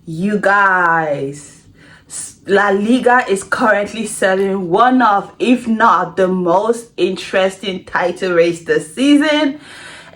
You guys, La Liga is currently serving one of, if not the most interesting title race this season.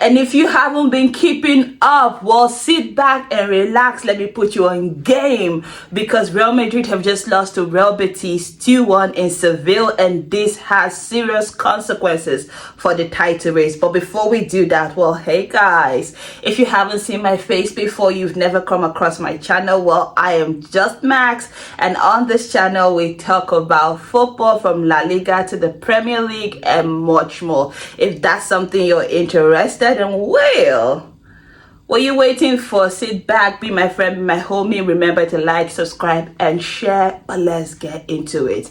And if you haven't been keeping up, well, sit back and relax. Let me put you on game, because Real Madrid have just lost to Real Betis 2-1 in Seville, and this has serious consequences for the title race. But before we do that, well, hey guys, if you haven't seen my face before, you've never come across my channel, well, I am just Max, and on this channel we talk about football from La Liga to the Premier League and much more. If that's something you're interested in, well, what are you waiting for? Sit back, be my friend, be my homie. Remember to like, subscribe, and share. But let's get into it.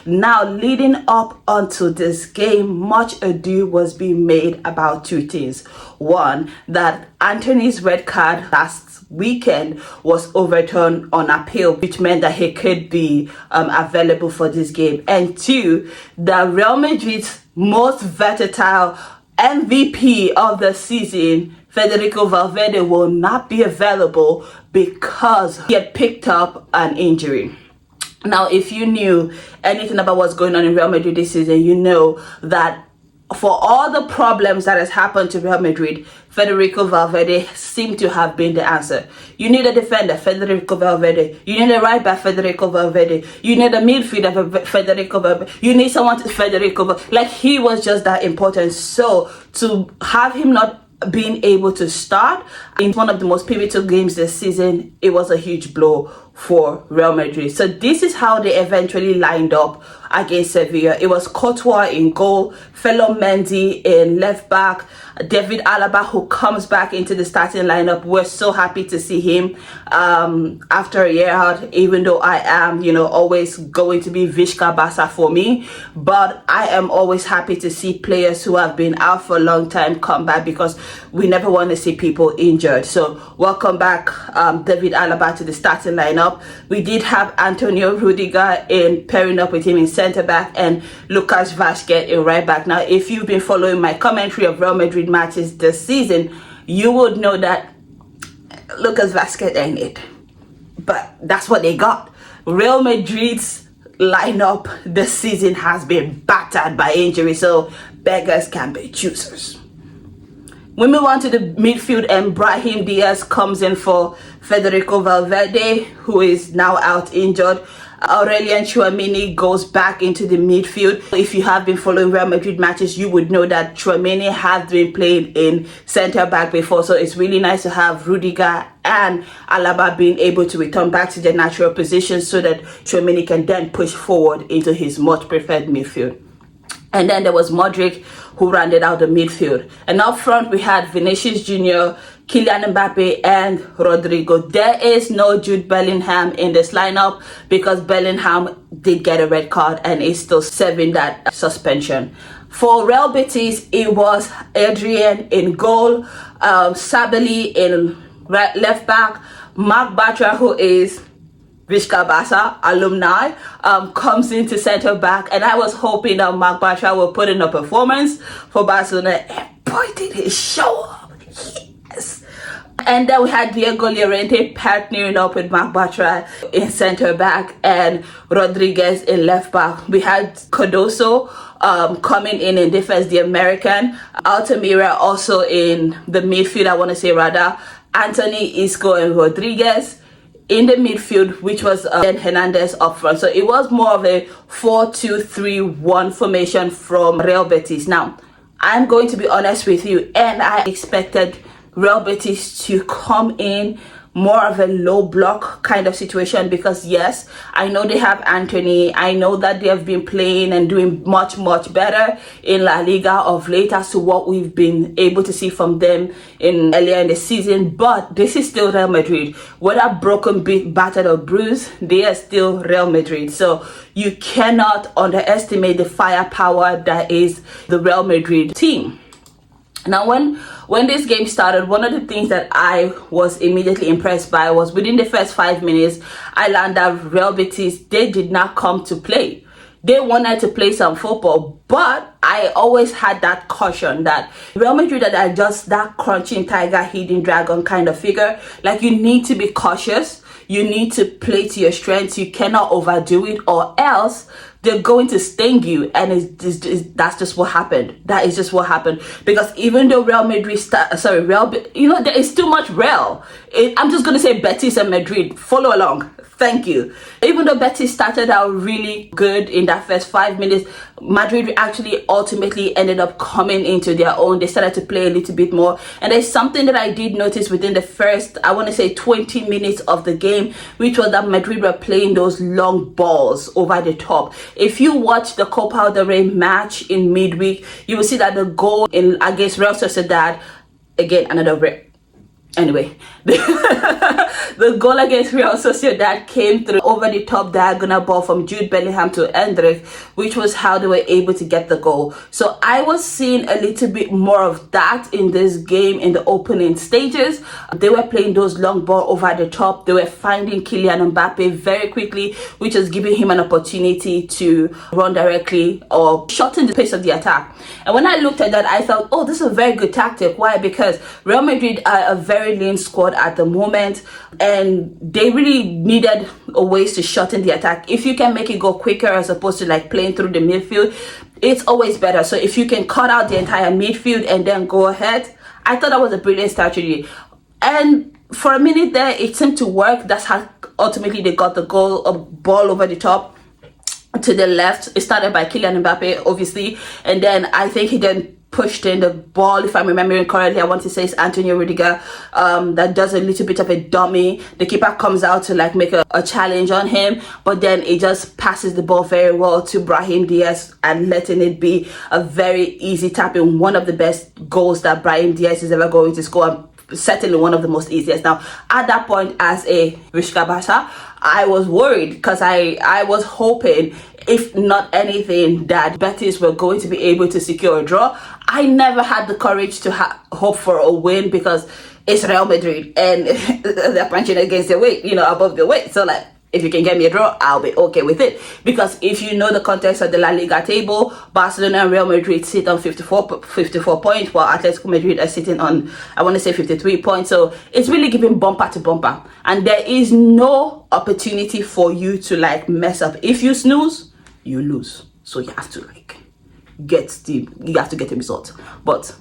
Now, leading up onto this game, much ado was being made about two things. One, that Anthony's red card last weekend was overturned on appeal, which meant that he could be available for this game. And two, that Real Madrid's most versatile MVP of the season, Federico Valverde, will not be available because he had picked up an injury. Now, if you knew anything about what's going on in Real Madrid this season, you know that for all the problems that has happened to Real Madrid, Federico Valverde seemed to have been the answer. You need a defender, Federico Valverde. You need a right back, Federico Valverde. You need a midfielder, Federico Valverde. You need someone to Federico Valverde. Like, he was just that important. So to have him not being able to start in one of the most pivotal games this season, it was a huge blow for Real Madrid. So this is how they eventually lined up against Sevilla. It was Courtois in goal, Felo Mendy in left back, David Alaba, who comes back into the starting lineup. We're so happy to see him after a year out, even though I am, always going to be Vizca Barça for me. But I am always happy to see players who have been out for a long time come back, because we never want to see people injured. So welcome back, David Alaba, to the starting lineup. We did have Antonio Rudiger in pairing up with him in centre back, and Lucas Vazquez in right back. Now, if you've been following my commentary of Real Madrid matches this season, you would know that Lucas Vazquez ain't it, but that's what they got. Real Madrid's lineup this season has been battered by injury, so beggars can be choosers. We move on to the midfield, and Brahim Diaz comes in for Federico Valverde, who is now out injured. Aurelien Tchouameni goes back into the midfield. If you have been following Real Madrid matches, you would know that Tchouameni has been playing in centre back before, so it's really nice to have Rudiger and Alaba being able to return back to their natural positions, so that Tchouameni can then push forward into his much preferred midfield. And then there was Modric, who rounded out the midfield. And up front, we had Vinicius Jr., Kylian Mbappe, and Rodrigo. There is no Jude Bellingham in this lineup, because Bellingham did get a red card and is still serving that suspension. For Real Betis, it was Adrian in goal, Sabali in left back, Marc Bartra, who is Vizca Barça alumni, comes into centre back, and I was hoping that Marc Bartra will put in a performance for Barcelona, and boy, did he show up. Yes. And then we had Diego Llorente partnering up with Marc Bartra in centre back, and Rodriguez in left back. We had Cardoso coming in defense, the American. Altamira also in the midfield, I want to say rather. Anthony, Isco, and Rodriguez in the midfield, which was Hernandez up front. So it was more of a 4-2-3-1 formation from Real Betis. Now, I'm going to be honest with you, and I expected Real Betis to come in more of a low block kind of situation, because yes, I know they have Anthony. I know that they have been playing and doing much better in La Liga of late as to what we've been able to see from them earlier in the season, but this is still Real Madrid. Whether broken, beat, battered, or bruised, they are still Real Madrid. So you cannot underestimate the firepower that is the Real Madrid team. Now, when this game started, one of the things that I was immediately impressed by was within the first 5 minutes, I learned that Real Betis, they did not come to play. They wanted to play some football, but I always had that caution that Real Madrid are just that crunching tiger, hidden dragon kind of figure. Like, you need to be cautious. You need to play to your strengths. You cannot overdo it, or else they're going to sting you. And that's just what happened. That is just what happened. Because even though Real Madrid there is too much Real. I'm just going to say Betis and Madrid. Follow along. Thank you. Even though Betis started out really good in that first 5 minutes, Madrid actually ultimately ended up coming into their own. They started to play a little bit more. And there's something that I did notice within the first, I want to say 20 minutes of the game, which was that Madrid were playing those long balls over the top. If you watch the Copa del Rey match in midweek, you will see that the goal against Real Sociedad, again, anyway, the goal against Real Sociedad came through over the top diagonal ball from Jude Bellingham to Endrick, which was how they were able to get the goal. So I was seeing a little bit more of that in this game in the opening stages. They were playing those long ball over the top. They were finding Kylian Mbappe very quickly, which was giving him an opportunity to run directly or shorten the pace of the attack. And when I looked at that, I thought, oh, this is a very good tactic. Why? Because Real Madrid are a very lean squad at the moment, and they really needed a ways to shorten the attack. If you can make it go quicker as opposed to like playing through the midfield, it's always better. So if you can cut out the entire midfield and then go ahead, I thought that was a brilliant strategy. And for a minute there, it seemed to work. That's how ultimately they got the goal, a ball over the top to the left. It started by Kylian Mbappe, obviously, and then I think he then pushed in the ball, if I'm remembering correctly, I want to say it's Antonio Rudiger, that does a little bit of a dummy. The keeper comes out to like make a challenge on him, but then it just passes the ball very well to Brahim Diaz and letting it be a very easy tap in, one of the best goals that Brahim Diaz is ever going to score. Certainly one of the most easiest. Now, at that point, as a Rishka Barça, I was worried because I was hoping, if not anything, that Betis were going to be able to secure a draw. I never had the courage to hope for a win because it's Real Madrid and they're punching against their weight, above their weight. So like, if you can get me a draw, I'll be okay with it. Because if you know the context of the La Liga table, Barcelona and Real Madrid sit on 54 points, while Atletico Madrid are sitting on, I want to say 53 points. So it's really giving bumper to bumper. And there is no opportunity for you to like mess up. If you snooze, you lose. So you have to get a result. But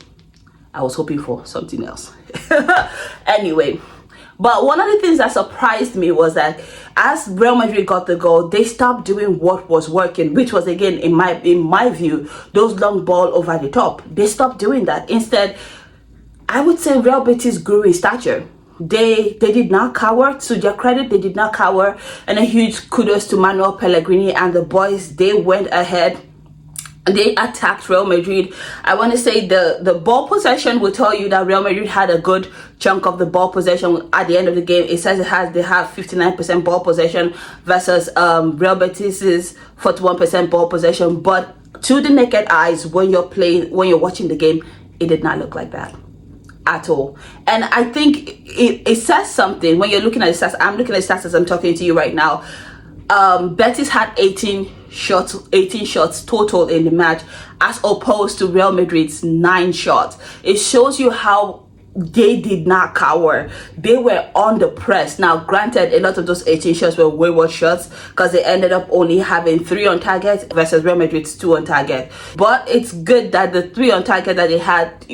I was hoping for something else. Anyway. But one of the things that surprised me was that as Real Madrid got the goal, they stopped doing what was working, which was, again, in my view, those long ball over the top. They stopped doing that. Instead, I would say Real Betis grew in stature. They did not cower. To their credit, they did not cower. And a huge kudos to Manuel Pellegrini and the boys. They went ahead. They attacked Real Madrid. I want to say the ball possession will tell you that Real Madrid had a good chunk of the ball possession at the end of the game. It says they have 59% ball possession versus Real Betis's 41% ball possession. But to the naked eyes, when you're watching the game, it did not look like that at all. And I think it says something when you're looking at the stats. I'm looking at the stats as I'm talking to you right now. Betis had 18 shots total in the match, as opposed to Real Madrid's 9 shots. It shows you how they did not cower. They were on the press. Now, granted, a lot of those 18 shots were wayward shots because they ended up only having 3 on target versus Real Madrid's 2 on target. But it's good that the 3 on target that they had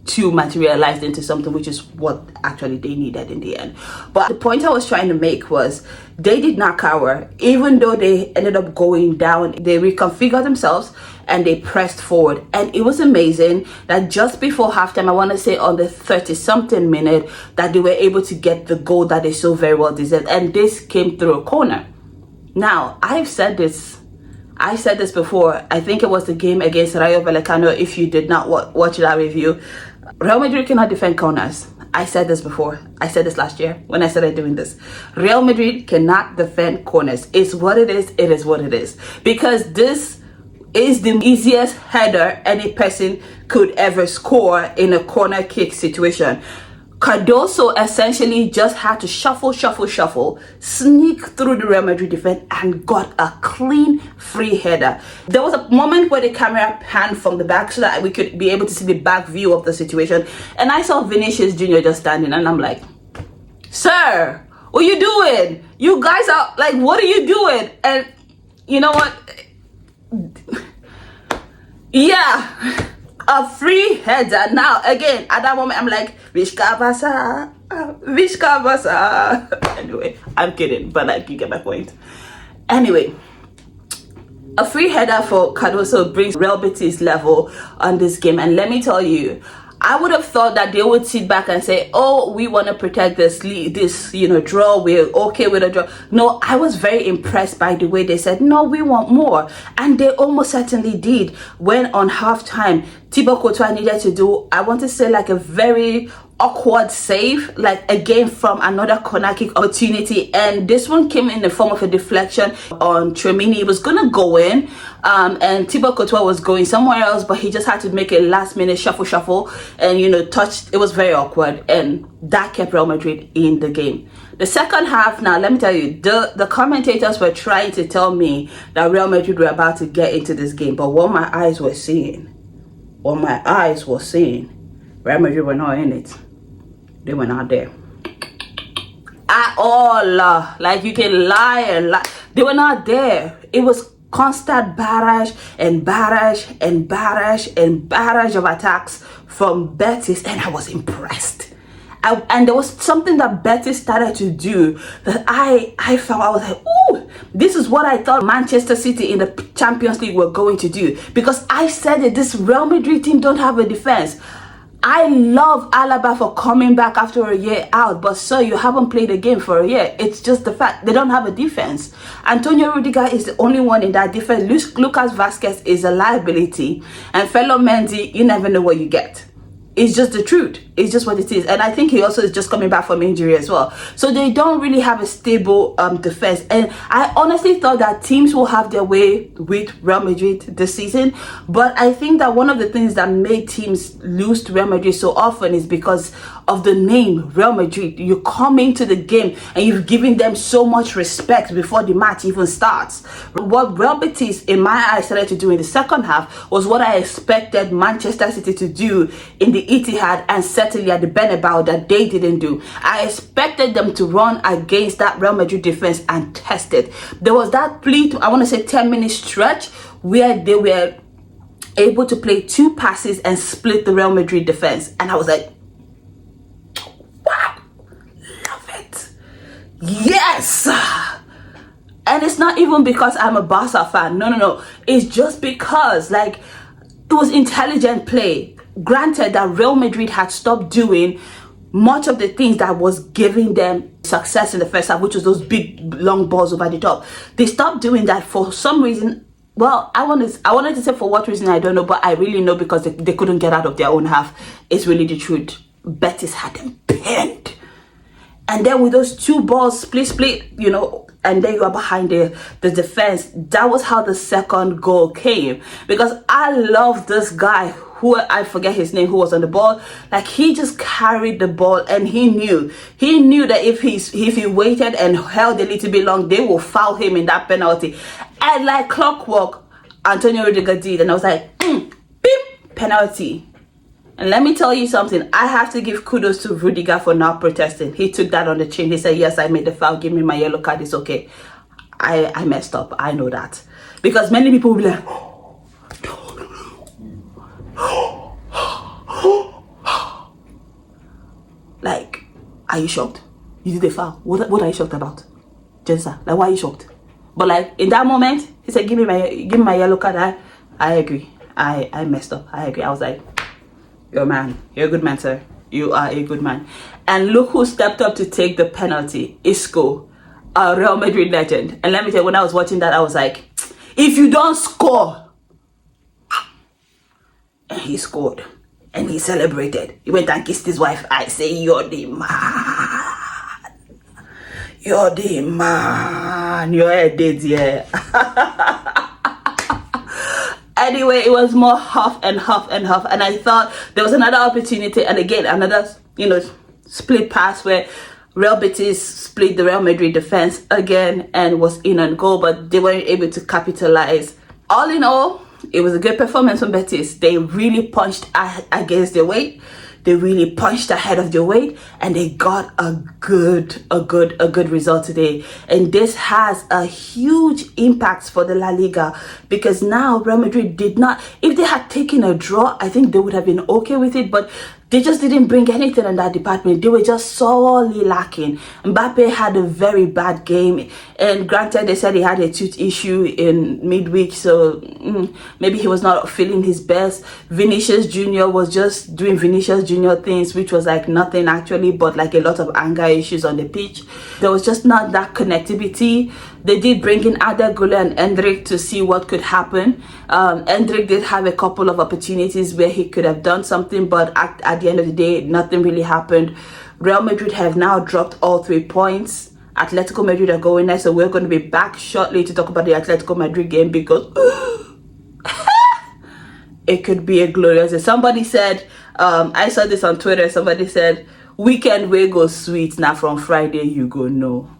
to materialize into something, which is what actually they needed in the end. But the point I was trying to make was they did not cower. Even though they ended up going down, they reconfigured themselves and they pressed forward. And it was amazing that just before halftime, I want to say on the 30-something minute, that they were able to get the goal that they so very well deserved. And this came through a corner. Now, I've said this. I said this before. I think it was the game against Rayo Vallecano. If you did not watch that review, Real Madrid cannot defend corners. I said this before. I said this last year when I started doing this. Real Madrid cannot defend corners. It's what it is. It is what it is. Because this is the easiest header any person could ever score in a corner kick situation. Cardoso essentially just had to shuffle, sneak through the Real Madrid defense and got a clean free header. There was a moment where the camera panned from the back so that we could be able to see the back view of the situation. And I saw Vinicius Jr. just standing, and I'm like, sir, what are you doing? You guys are like, what are you doing? And you know what? Yeah. A free header. Now, again, at that moment, I'm like, Vishka Basa. Anyway, I'm kidding, but like, you get my point. Anyway, a free header for Cardoso brings Real Betis level on this game. And let me tell you, I would have thought that they would sit back and say, oh, we want to protect this draw. We're okay with a draw. No, I was very impressed by the way they said, no, we want more. And they almost certainly did. When on halftime, Thibaut Courtois needed to do, I want to say, like a very awkward save, like again from another corner kick opportunity, and this one came in the form of a deflection on Tchouaméni. It was gonna go in, and Thibaut Courtois was going somewhere else, but he just had to make a last minute shuffle and touch. It was very awkward, and that kept Real Madrid in the game. The second half, now let me tell you, the commentators were trying to tell me that Real Madrid were about to get into this game, but what my eyes were seeing, Real Madrid were not in it. They were not there at all. Like, you can lie and lie. They were not there. It was constant barrage of attacks from Betis, and I was impressed. And there was something that Betis started to do that I felt, I was like, ooh, this is what I thought Manchester City in the Champions League were going to do. Because I said that this Real Madrid team don't have a defense. I love Alaba for coming back after a year out, but sir, you haven't played a game for a year. It's just the fact they don't have a defense. Antonio Rudiger is the only one in that defense. Lucas Vazquez is a liability, and fellow Mendy, you never know what you get. It's just the truth. It's just what it is. And I think he also is just coming back from injury as well. So they don't really have a stable defense. And I honestly thought that teams will have their way with Real Madrid this season. But I think that one of the things that made teams lose to Real Madrid so often is because of the name Real Madrid. You come into the game and you've given them so much respect before the match even starts. What Real Betis, in my eyes, started to do in the second half was what I expected Manchester City to do in the Etihad and certainly at the Bernabeu that they didn't do. I expected them to run against that Real Madrid defense and test it. There was that 10-minute stretch where they were able to play 2 passes and split the Real Madrid defense, and I was like, wow, love it, yes. And it's not even because I'm a Barça fan. No. It's just because, like, it was intelligent play. Granted that Real Madrid had stopped doing much of the things that was giving them success in the first half, which was those big long balls over the top. They stopped doing that for some reason. Well, I wanted to say for what reason, I don't know, but I really know because they couldn't get out of their own half. It's really the truth. Betis had them pinned. And then with those 2 balls split, and then you are behind the defense. That was how the second goal came. Because I love this guy, who I forget his name, who was on the ball. Like, he just carried the ball, and he knew that if he waited and held a little bit long, they will foul him in that penalty. And like clockwork, Antonio Rudiger did, and I was like, beep, penalty. And let me tell you something, I have to give kudos to Rudiger for not protesting. He took that on the chin. He said, yes, I made the foul, give me my yellow card, it's okay. I messed up, I know that. Because many people will be like, like, are you shocked? You did a foul. What are you shocked about? Jensa, like, why are you shocked? But like, in that moment, he said, give me my yellow card. I agree. I messed up. I agree. I was like, you're a man. You're a good man, sir. You are a good man. And look who stepped up to take the penalty. Isco, a Real Madrid legend. And let me tell you, when I was watching that, I was like, if you don't score. And he scored. And he celebrated. He went and kissed his wife. I say, you're the man. You're the man. You're a dead, yeah. Anyway, it was more huff and huff and huff. And I thought there was another opportunity. And again, another, split pass where Real Betis split the Real Madrid defense again and was in on goal, but they weren't able to capitalize. All in all, it was a good performance from Betis. They really punched against their weight. They really punched ahead of their weight, and they got a good result today. And this has a huge impact for the La Liga, because now Real Madrid did not, if they had taken a draw, I think they would have been okay with it, but they just didn't bring anything in that department. They were just sorely lacking. Mbappe had a very bad game, and granted, they said he had a tooth issue in midweek, so maybe he was not feeling his best. Vinicius Jr. was just doing Vinicius Jr. things, which was like nothing actually, but like a lot of anger issues on the pitch. There was just not that connectivity. They did bring in Arda Güler and Endrick to see what could happen. Endrick did have a couple of opportunities where he could have done something, but at the end of the day, nothing really happened. Real Madrid have now dropped all 3 points. Atletico Madrid are going next, so we're going to be back shortly to talk about the Atletico Madrid game, because it could be a glorious day. Somebody said, I saw this on Twitter, somebody said, weekend way go sweet, now from Friday you go no.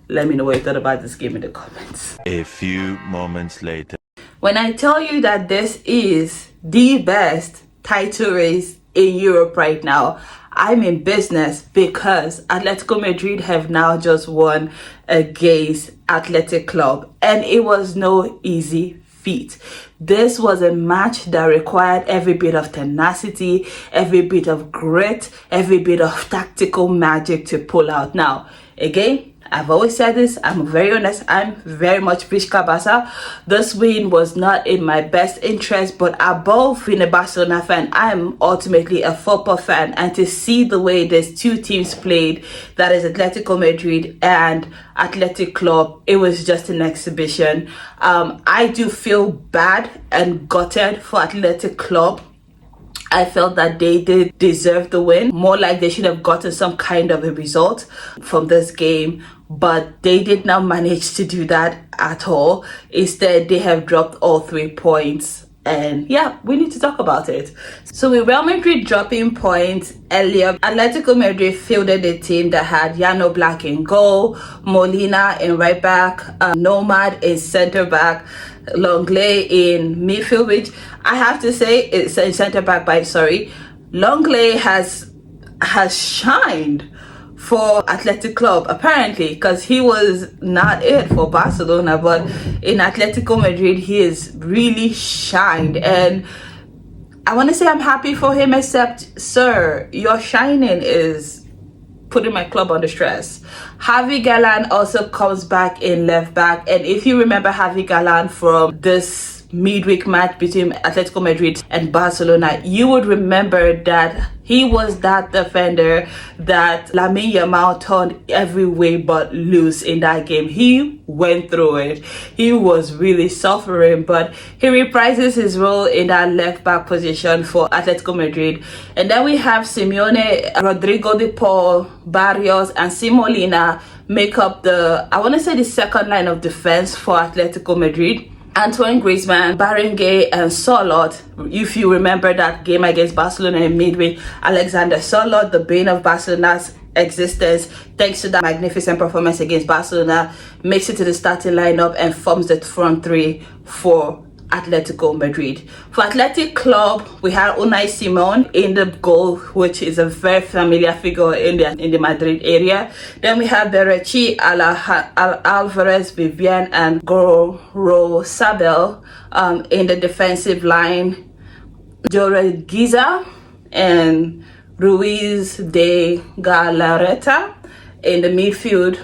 Let me know what you thought about this game in the comments. A few moments later. When I tell you that this is the best title race in Europe right now, I'm in business, because Atletico Madrid have now just won against Athletic Club, and it was no easy feat. This was a match that required every bit of tenacity, every bit of grit, every bit of tactical magic to pull out. Now, again, I've always said this, I'm very honest, I'm very much Visca Barça. This win was not in my best interest, but above being a Barcelona fan, I'm ultimately a football fan, and to see the way these two teams played, that is Atletico Madrid and Athletic Club, it was just an exhibition. I do feel bad and gutted for Athletic Club. I felt that they did deserve the win, more like they should have gotten some kind of a result from this game, but they did not manage to do that at all. Instead, they have dropped all 3 points, and yeah, we need to talk about it. So with Real Madrid dropping points earlier, Atletico Madrid fielded a team that had Jan Oblak in goal, Molina in right back, Nomad in center back, Longley in midfield, which I have to say it's in center back, Longley has shined for Athletic Club apparently, because he was not it for Barcelona, but in Atletico Madrid he has really shined, and I want to say I'm happy for him, except sir, your shining is putting my club under stress. Javi Galán also comes back in left back, and if you remember Javi Galán from this midweek match between Atletico Madrid and Barcelona, you would remember that he was that defender that Lamine Yamal turned every way but loose in that game. He went through it. He was really suffering, but he reprises his role in that left back position for Atletico Madrid. And then we have Simeone, Rodrigo de Paul, Barrios, and Simolina make up the, I want to say, the second line of defense for Atletico Madrid. Antoine Griezmann, Barengay, and Solot. If you remember that game against Barcelona in midweek, Alexander Solot, the bane of Barcelona's existence, thanks to that magnificent performance against Barcelona, makes it to the starting lineup and forms the front three for Atletico Madrid. For Athletic Club, we had Unai Simon in the goal, which is a very familiar figure in the Madrid area. Then we have Berechi, Alvarez, Vivian, and Goro Sabel in the defensive line. Jorel Giza and Ruiz de Galarreta in the midfield.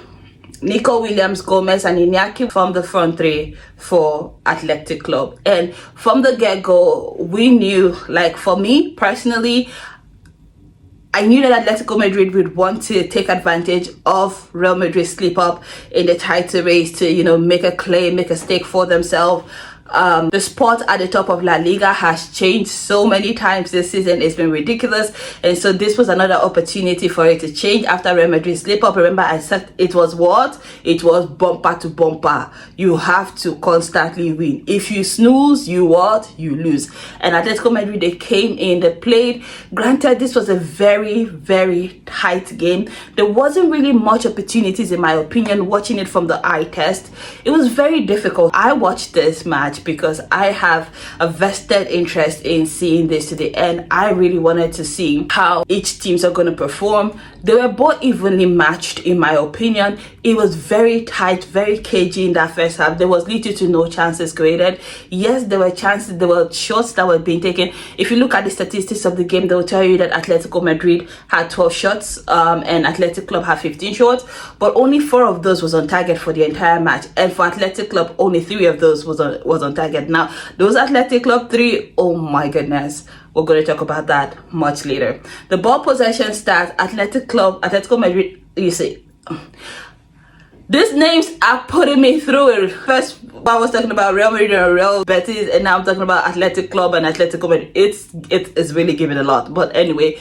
Nico Williams, Gomez, and Iñaki from the front three for Athletic Club. And from the get-go, we knew, like for me personally, I knew that Atletico Madrid would want to take advantage of Real Madrid's slip up in the title race to, make a claim, make a stake for themselves. The spot at the top of La Liga has changed so many times this season. It's been ridiculous, and so this was another opportunity for it to change after Real Madrid slip up. Remember, I said it was what? It was bumper to bumper. You have to constantly win. If you snooze, you what? You lose. And Atletico Madrid, they came in, they played. Granted, this was a very, very tight game. There wasn't really much opportunities, in my opinion, watching it from the eye test. It was very difficult. I watched this match because I have a vested interest in seeing this to the end. I really wanted to see how each teams are going to perform. They were both evenly matched, in my opinion. It was very tight, very cagey in that first half. There was little to no chances created. Yes, there were chances, there were shots that were being taken. If you look at the statistics of the game, they will tell you that Atletico Madrid had 12 shots and Athletic Club had 15 shots, but only 4 of those was on target for the entire match. And for Athletic Club, only 3 of those was on target. Now, those Athletic Club 3, oh my goodness. We're going to talk about that much later. The ball possession stats, Atletico Madrid, you see, these names are putting me through it. First, I was talking about Real Madrid and Real Betis, and now I'm talking about Athletic Club and Atletico Madrid. It's really giving a lot. But anyway,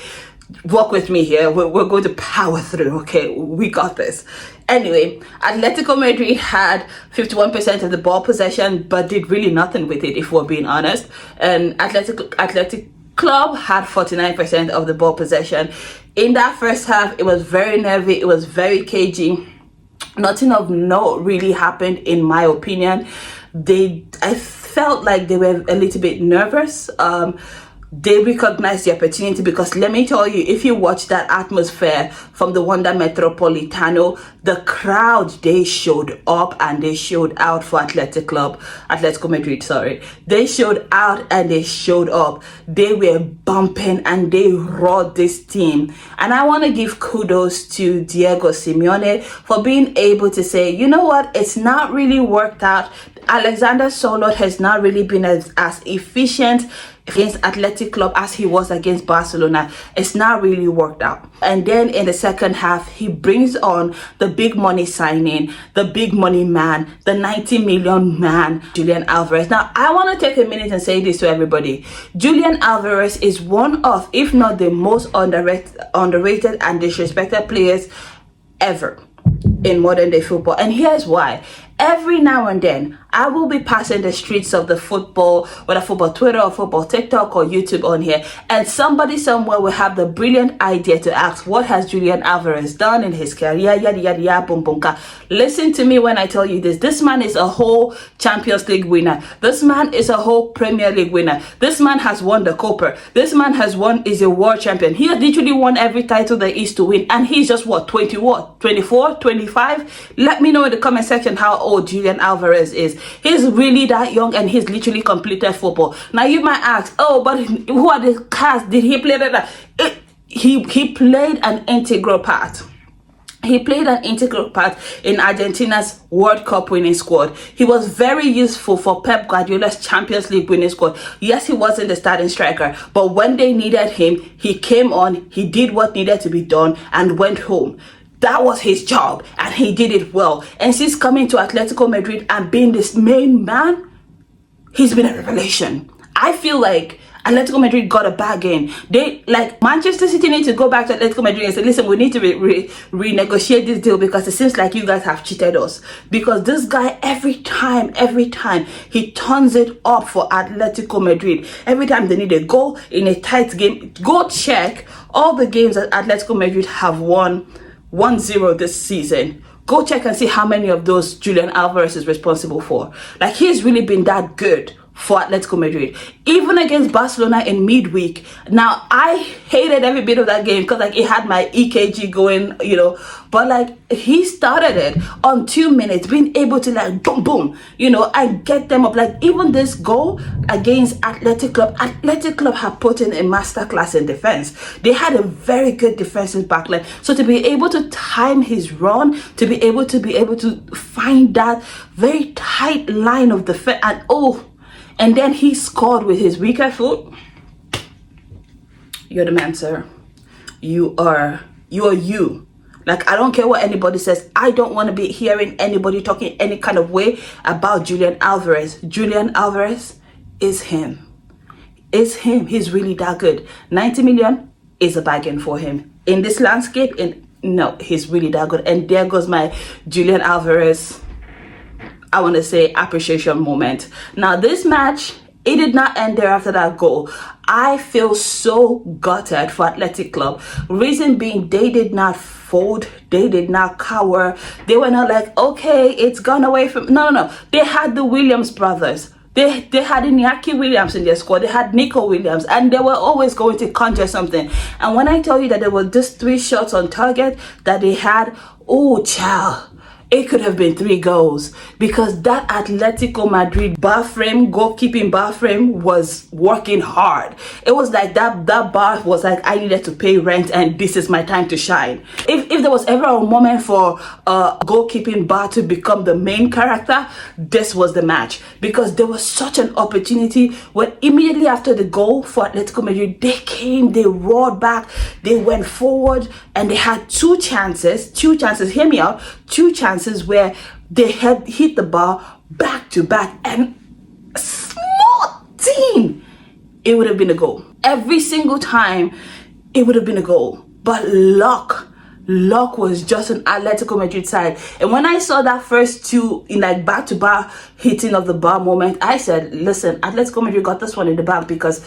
walk with me here. We're going to power through, okay? We got this. Anyway, Atletico Madrid had 51% of the ball possession, but did really nothing with it, if we're being honest. And Athletic Club had 49% of the ball possession. In that first half, it was very nervy, it was very cagey. Nothing of note really happened, in my opinion. I felt like they were a little bit nervous. They recognized the opportunity, because let me tell you, if you watch that atmosphere from the Wanda Metropolitano, the crowd, they showed up and they showed out for Atletico Madrid, sorry. They showed out and they showed up. They were bumping and they roared this team. And I want to give kudos to Diego Simeone for being able to say, you know what, it's not really worked out. Alexander Sørloth has not really been as efficient against Athletic Club as he was against Barcelona. It's not really worked out. And then in the second half, he brings on the big money signing, the big money man, the 90 million man, Julián Álvarez. Now, I want to take a minute and say this to everybody. Julián Álvarez is one of, if not the most underrated and disrespected players ever in modern day football. And here's why. Every now and then, I will be passing the streets of the football, whether football Twitter or football TikTok or YouTube on here, and somebody somewhere will have the brilliant idea to ask, what has Julián Álvarez done in his career? Yada, yada, yada, boom, boom, ka. Listen to me when I tell you this. This man is a whole Champions League winner. This man is a whole Premier League winner. This man has won the Copa. This man is a world champion. He has literally won every title there is to win, and he's just 24, 25? Let me know in the comment section how old Julián Álvarez is. He's really that young, and he's literally completed football. Now you might ask, oh, but who are the cast? Did he play that? He played an integral part. He played an integral part in Argentina's World Cup winning squad. He was very useful for Pep Guardiola's Champions League winning squad. Yes, he wasn't the starting striker, but when they needed him, he came on, he did what needed to be done, and went home. That was his job, and he did it well. And since coming to Atletico Madrid and being this main man, he's been a revelation. I feel like Atletico Madrid got a bargain. Manchester City need to go back to Atletico Madrid and say, listen, we need to renegotiate this deal, because it seems like you guys have cheated us. Because this guy, every time, he turns it up for Atletico Madrid. Every time they need a goal in a tight game, go check all the games that Atletico Madrid have won 1-0 this season. Go check and see how many of those Julián Álvarez is responsible for. Like, he's really been that good for Atletico Madrid, even against Barcelona in midweek. Now, I hated every bit of that game because it had my EKG going, but he started it on 2 minutes, being able to boom boom, and get them up. Even this goal against Athletic Club have put in a masterclass in defense. They had a very good defensive backline, so to be able to time his run, to be able to find that very tight line of defense, and then he scored with his weaker foot. You're the man, sir. You are you. Like, I don't care what anybody says. I don't want to be hearing anybody talking any kind of way about Julián Álvarez. Julián Álvarez is him. Is him. He's really that good. 90 million is a bargain for him. In this landscape, no, he's really that good. And there goes my Julián Álvarez, I want to say, appreciation moment. Now, this match, it did not end there after that goal. I feel so gutted for Athletic Club. Reason being, they did not fold. They did not cower. They were not like, okay, it's gone away from... No. They had the Williams brothers. They had Iñaki Williams in their squad. They had Nico Williams. And they were always going to conjure something. And when I tell you that there were just 3 shots on target that they had, oh, child, it could have been 3 goals, because that Atletico Madrid bar frame, goalkeeping bar frame, was working hard. It was like that bar was like, I needed to pay rent and this is my time to shine. If there was ever a moment for a goalkeeping bar to become the main character, this was the match, because there was such an opportunity when immediately after the goal for Atletico Madrid, they came, they roared back, they went forward, and they had 2 chances, hear me out, 2 chances where they had hit the bar back to back, and small team, it would have been a goal. Every single time it would have been a goal. But luck was just an Atletico Madrid side. And when I saw that first 2 in like back to back hitting of the bar moment, I said, listen, Atletico Madrid got this one in the bag, because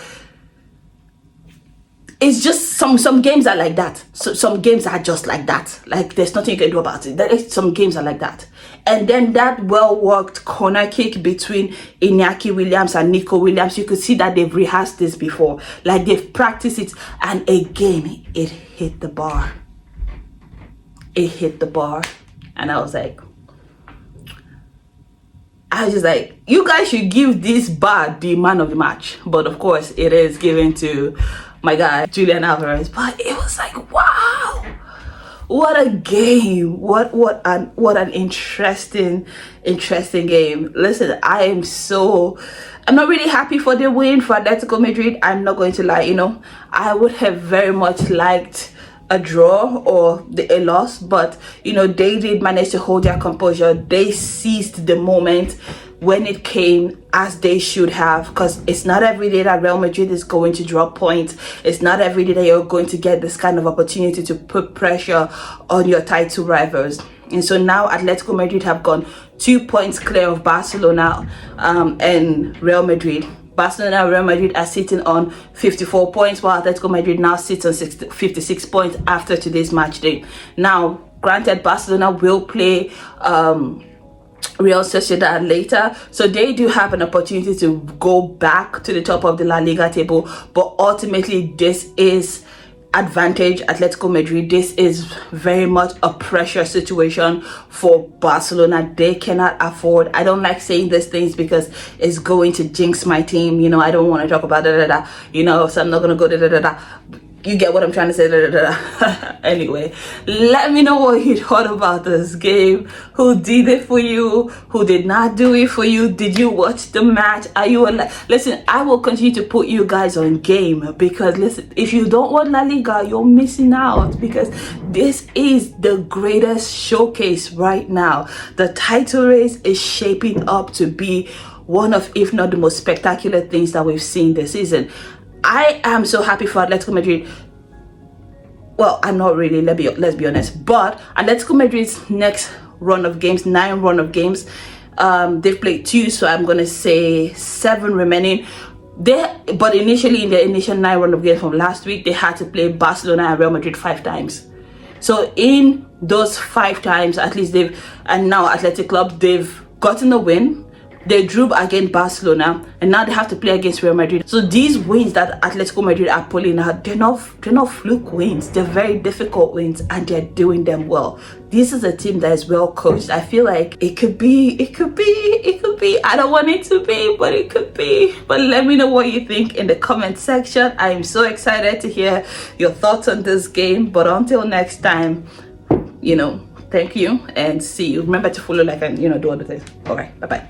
it's just some games are like that. So some games are just like that. Like, there's nothing you can do about it. Some games are like that. And then that well-worked corner kick between Iñaki Williams and Nico Williams, you could see that they've rehearsed this before. Like, they've practiced it. And again, it hit the bar. It hit the bar. And I was just like, you guys should give this bar the man of the match. But of course, it is given to my guy Julián Álvarez. But it was like, wow, what a game. What an interesting game. Listen, I'm not really happy for the win for Atletico Madrid. I'm not going to lie, I would have very much liked a draw or a loss, but they did manage to hold their composure. They seized the moment when it came, as they should have, because it's not every day that Real Madrid is going to drop points. It's not every day that you're going to get this kind of opportunity to put pressure on your title rivals. And so now Atletico Madrid have gone 2 points clear of Barcelona and Real Madrid. Barcelona and Real Madrid are sitting on 54 points, while Atletico Madrid now sits on 56 points after today's match day. Now, granted, Barcelona will play Real Sociedad later, so they do have an opportunity to go back to the top of the La Liga table, but ultimately this is advantage Atletico Madrid. This is very much a pressure situation for Barcelona. They cannot afford, I don't like saying these things because it's going to jinx my team, I don't want to talk about so I'm not going to go you get what I'm trying to say. Anyway, let me know what you thought about this game. Who did it for you? Who did not do it for you? Did you watch the match? Are you listen, I will continue to put you guys on game, because listen, if you don't want La Liga, you're missing out, because this is the greatest showcase right now. The title race is shaping up to be one of, if not the most spectacular things that we've seen this season. I am so happy for Atletico Madrid. Well, I'm not really, let's be honest. But Atletico Madrid's next run of games, 9 run of games, they've played 2, so I'm going to say 7 remaining. But initially, in the initial 9 run of games from last week, they had to play Barcelona and Real Madrid 5 times. So in those 5 times, at least and now Athletic Club, they've gotten a win. They drew against Barcelona, and now they have to play against Real Madrid. So these wins that Atletico Madrid are pulling out, they're not fluke wins. They're very difficult wins, and they're doing them well. This is a team that is well coached. I feel like it could be. I don't want it to be, but it could be. But let me know what you think in the comment section. I am so excited to hear your thoughts on this game. But until next time, thank you and see you. Remember to follow, like, and do other things. All right, bye bye.